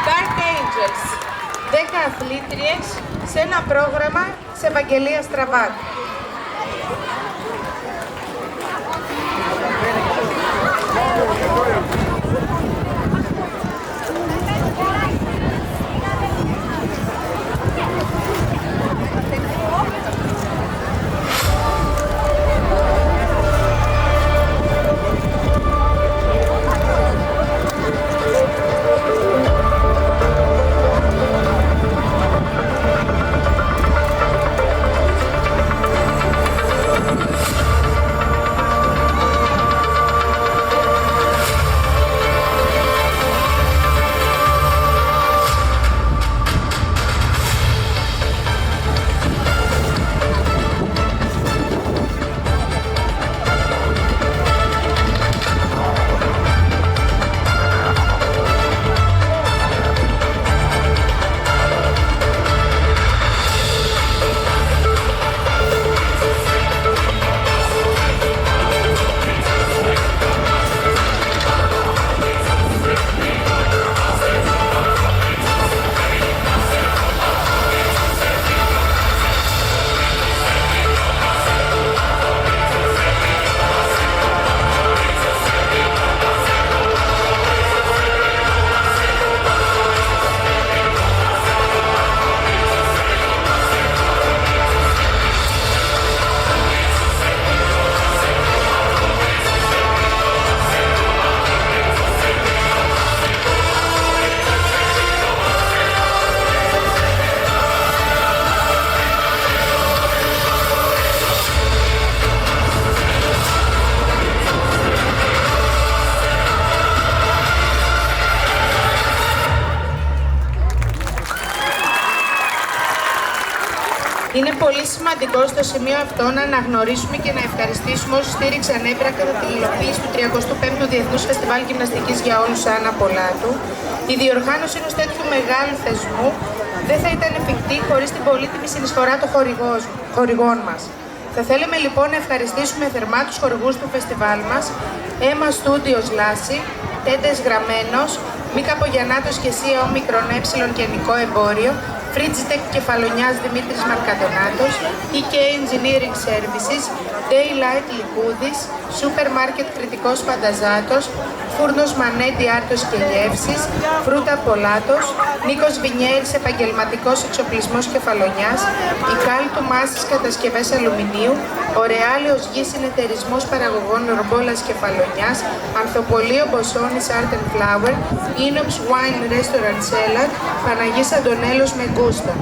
Dark Angels, 10 αθλήτριες σε ένα πρόγραμμα της Ευαγγελίας Στραβάτη. Είναι πολύ σημαντικό στο σημείο αυτό να αναγνωρίσουμε και να ευχαριστήσουμε όσους στήριξαν έμπρακτα την υλοποίηση του 35ου Διεθνούς Φεστιβάλ Γυμναστικής για όλους Άννα Πολάτου. Η διοργάνωση ενός τέτοιου μεγάλου θεσμού δεν θα ήταν εφικτή χωρίς την πολύτιμη συνεισφορά των χορηγών μας. Θα θέλαμε λοιπόν να ευχαριστήσουμε θερμά τους χορηγούς του φεστιβάλ μας, Έμα Studios Λάση, Τέντες Γραμμένος, Μίκα Πογιαννάτος και ΣΥΑ Όμικρον Ε και Νικό Εμπόριο, Φρίτζιτεκ Κεφαλονιάς Δημήτρης Μαρκαντονάτος, EK Engineering Services, Daylight Λικούδης, Σούπερ Μάρκετ Κρητικός Φανταζάτος, Φούρνος Μανέτη Άρτος και Γεύσης, Φρούτα Πολάτος, Νίκος Βινιέρης Επαγγελματικός Εξοπλισμός Κεφαλονιάς, η Κάλτου Μάσης Κατασκευές Αλουμινίου, ο Ρεάλεος Γης Συνεταιρισμός Παραγωγών Ρομπόλας Κεφαλονιάς, Ανθοπολείο Μποσόνης Art and Flower, Inox Wine Restaurant Cellar, Παναγής Αντωνέλος με Γκούστα.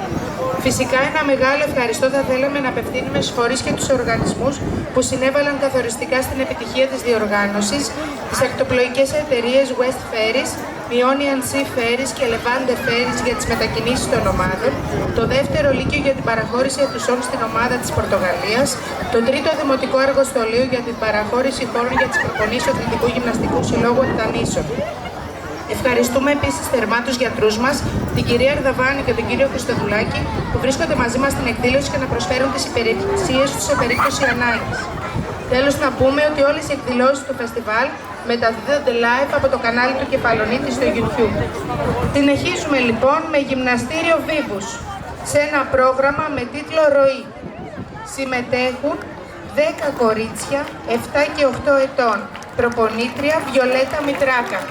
Φυσικά ένα μεγάλο ευχαριστώ θα θέλαμε να απευθύνουμε στους φορείς και τους οργανισμούς που συνέβαλαν καθοριστικά στην επιτυχία της διοργάνωσης, τις ακτοπλοϊκές εταιρείες West Ferries, Ionian Sea Ferries και Levante Ferries για τις μετακινήσεις των ομάδων, το δεύτερο λύκειο για την παραχώρηση αιθουσών στην ομάδα της Πορτογαλίας, το τρίτο δημοτικό αργοστολείο για την παραχώρηση χώρων για τις προπονήσεις του Αθλητικού Γυμναστικού Συλλόγου Ακτανήσων. Ευχαριστούμε επίσης θερμά τους γιατρούς μας, την κυρία Αρδαβάνη και τον κύριο Χριστοδουλάκη, που βρίσκονται μαζί μας στην εκδήλωση και να προσφέρουν τις υπηρεσίες τους σε περίπτωση ανάγκης. Τέλος, να πούμε ότι όλες οι εκδηλώσεις του φεστιβάλ μεταδίδονται live από το κανάλι του Κεφαλονίτη στο YouTube. Συνεχίζουμε λοιπόν με γυμναστήριο Βίβους, σε ένα πρόγραμμα με τίτλο Ροή. Συμμετέχουν 10 κορίτσια 7 και 8 ετών, προπονήτρια Βιολέτα Μητράκα.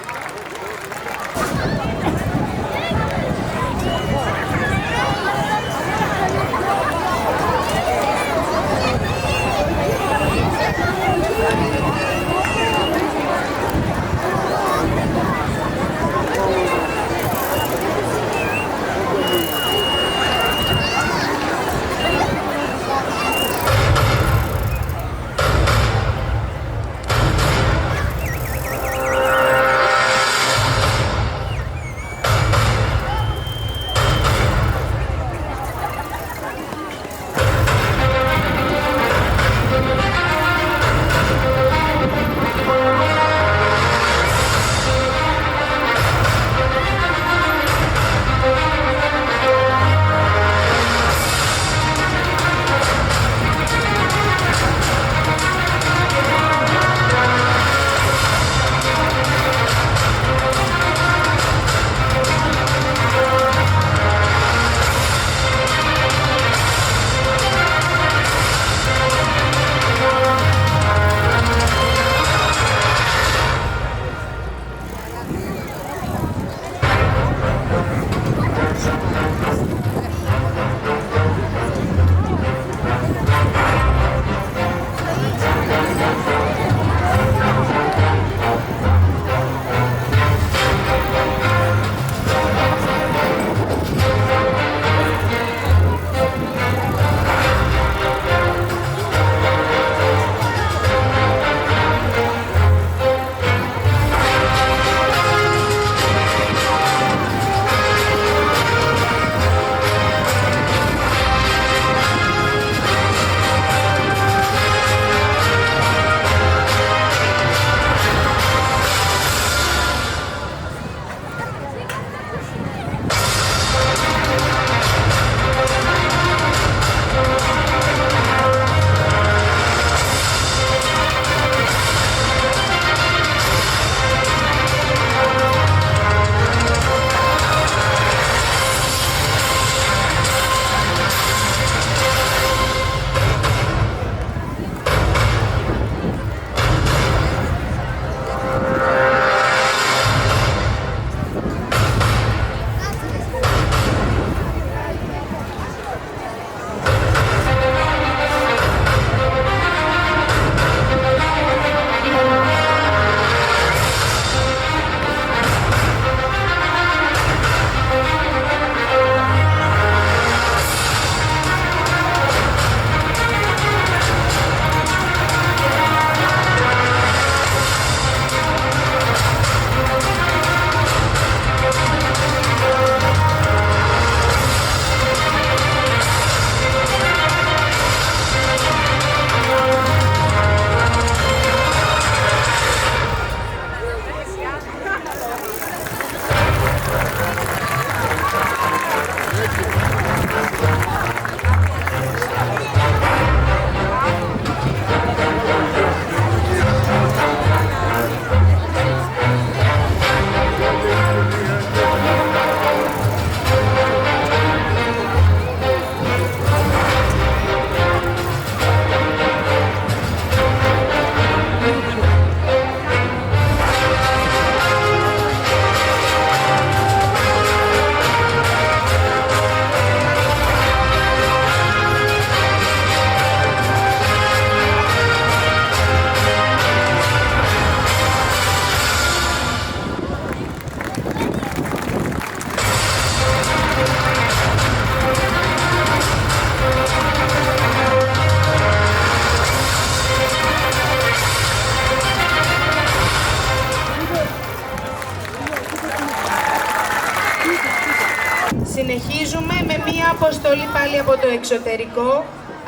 μία αποστολή πάλι από το εξωτερικό,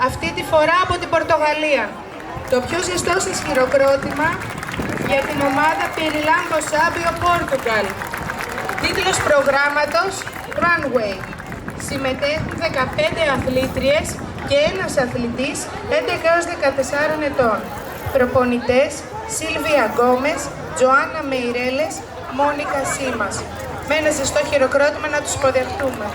αυτή τη φορά από την Πορτογαλία. Το πιο ζεστό σας χειροκρότημα για την ομάδα Πυριλάμπο Σάμπιο Πόρτουγκαλ. Τίτλος προγράμματος Runway. Συμμετέχουν 15 αθλήτριες και ένας αθλητής 11 έως 14 ετών. Προπονητές Σίλβια Γκόμες, Τζοάννα Μεϊρέλες, Μόνικα Σίμας. Με ένα ζεστό χειροκρότημα να τους υποδεχτούμε.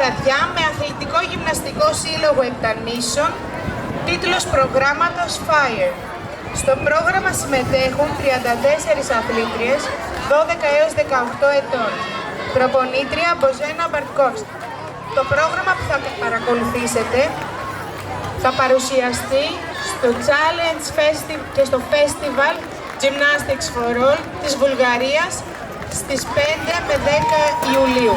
βραδιά με Αθλητικό Γυμναστικό Σύλλογο Επτανήσων, τίτλος προγράμματος Fire. Στο πρόγραμμα συμμετέχουν 34 αθλήτριες 12 έως 18 ετών. Προπονήτρια Μποζένα Μπαρτκόφσκι. Το πρόγραμμα που θα παρακολουθήσετε θα παρουσιαστεί στο Challenge Festival και στο Festival Gymnastics for All της Βουλγαρίας στις 5 με 10 Ιουλίου.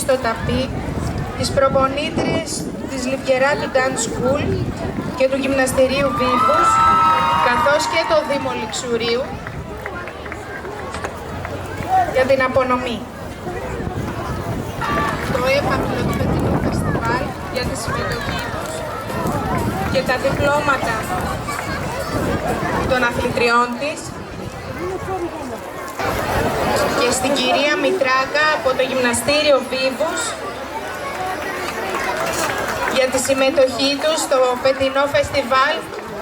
στο ταπί τις προπονήτριες της Λιβγεράτου Dance School και του Γυμναστηρίου Βίβους, καθώς και το Δήμο Λιξουρίου για την απονομή. έπαθλο του φετινού φεστιβάλ για τη συμμετοχή τους και τα διπλώματα των αθλητριών της και στην κυρία Μητράκα από το Γυμναστήριο Βίβους για τη συμμετοχή τους στο φετινό φεστιβάλ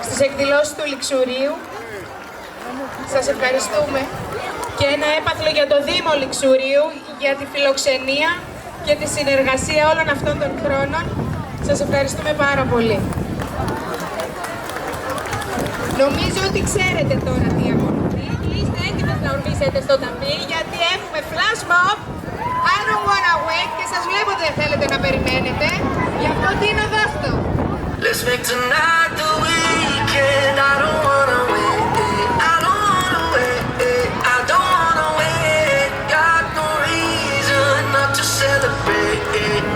στις εκδηλώσεις του Λιξουρίου. Σας ευχαριστούμε. Και ένα έπαθλο για το Δήμο Λιξουρίου για τη φιλοξενία και τη συνεργασία όλων αυτών των χρόνων. Σας ευχαριστούμε πάρα πολύ. Νομίζω ότι ξέρετε τώρα τι ακολουθεί. Είστε έτοιμες να ορμήσετε στο ταμπί γιατί έχουμε flash mob. I don't wanna wait και σας βλέπω ότι δεν θέλετε να περιμένετε. Γι' αυτό δίνω δάφτο. Let's make tonight the weekend. I don't wanna wait. I don't wanna wait. I don't wanna wait. Got no reason not to celebrate.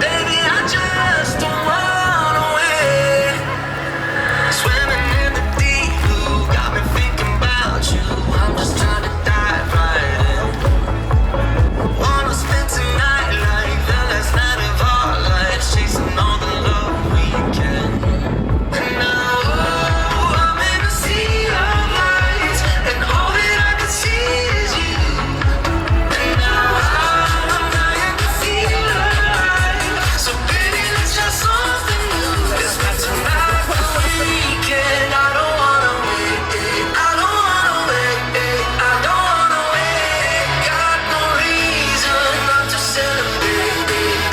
Baby, I just don't wanna wait. Swimming in the deep blue, got me thinking about you. I'm just trying to dive right in. Wanna spend tonight like the last night of our lives, chasing all the love we can. And now I'm in a sea of lights, and all that I can see is you. And now I'm dying to feel alive. So baby, let's try something new. Let's make tonight the weekend. I don't wanna wait. I don't wanna wait. I don't wanna wait. Got no reason not to celebrate.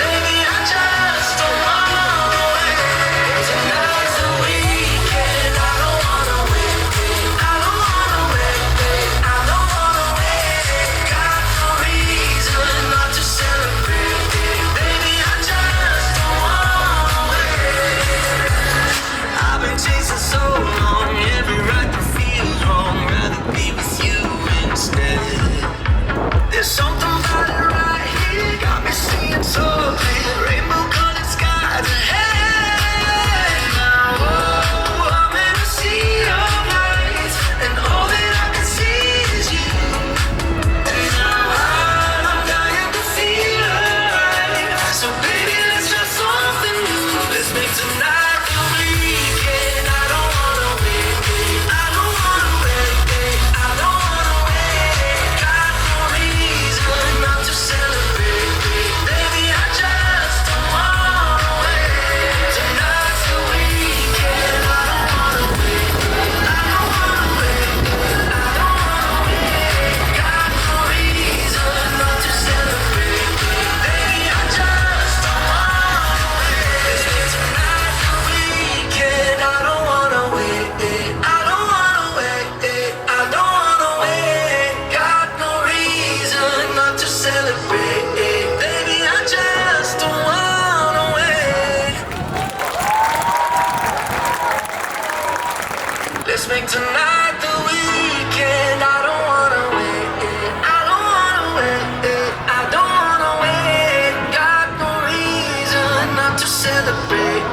Baby, I just don't wanna wait. Tonight's the weekend. I don't wanna wait. I don't wanna wait. I don't wanna wait. Got no reason not to celebrate. Baby, I just don't wanna wait. I've been chasing so long, every right that feels wrong. Rather be with you instead. There's something about it right here, got me seeing so clear. Rainbow colored skies ahead. Now I'm in a sea of lights, and all that I can see is you. And now I'm dying to feel alive. So baby, let's try something new. Let's make tonight the weekend. I don't wanna wait. I don't wanna wait. I don't wanna wait. Got no reason not to celebrate. Baby, I just don't wanna wait. Tonight's the weekend. I don't wanna wait. I don't wanna wait. I don't wanna wait. Got no reason not to celebrate. Baby, I just don't wanna wait. Tonight's the weekend. I don't wanna wait. I don't wanna wait. I don't wanna wait. Got no reason not to celebrate. Baby, I just don't wanna wait. Let's make tonight the weekend. I don't wanna wait. I don't wanna wait. I don't wanna wait. Got no reason not to celebrate.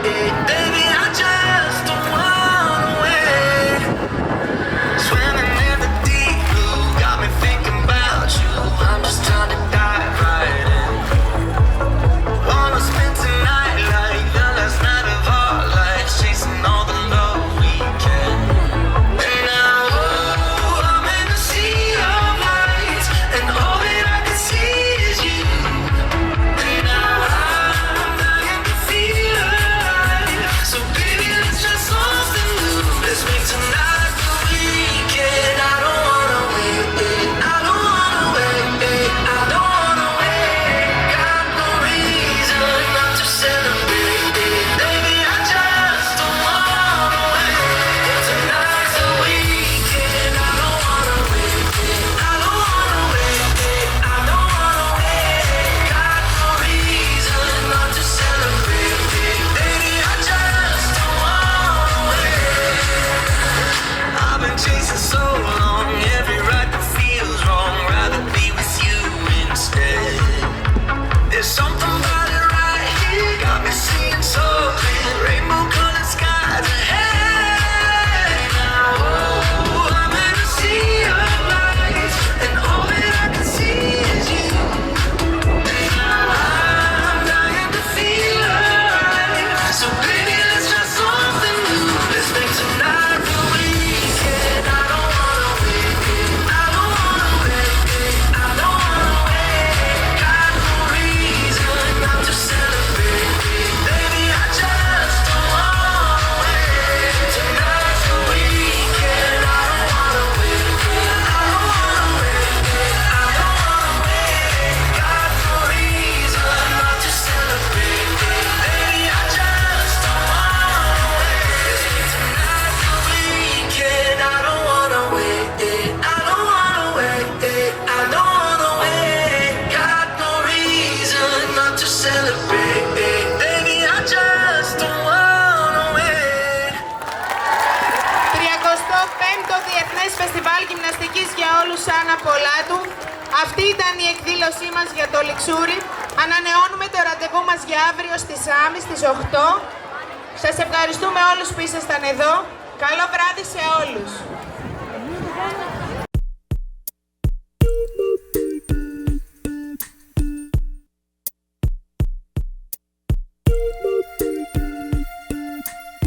Baby, I just don't wanna wait. Swimming in the deep blue, got me thinking about you. I'm just trying to dive right in. Wanna spend tonight like the last night of our lives, chasing all the love we can. And now I'm in a sea of lights, and all that I can see is you. And now I'm dying to feel alive. So baby, let's try something new. Let's make tonight the weekend. I don't wanna wait. I don't wanna wait. I don't wanna wait. Got no reason not to celebrate. Baby, I just don't wanna wait. Tonight's the weekend. I don't wanna wait. I don't wanna wait. I don't wanna wait. Got no reason not to celebrate. Baby, I just don't wanna wait. I've been chasing so long, every right that feels wrong. Rather be with you instead. There's something about it right here, got me seeing so clear. Rainbow colored skies ahead. Now I'm in a sea of lights, and all that I can see is you. And now I'm dying 35ο Διεθνές Φεστιβάλ Γυμναστικής για όλους Άννα Πολάτου. Αυτή ήταν η εκδήλωσή μας για το Λιξούρι. Ανανεώνουμε το ραντεβού μας για αύριο στη Σάμι στις 8. Σας ευχαριστούμε όλους που ήσασταν εδώ. Καλό βράδυ σε όλους.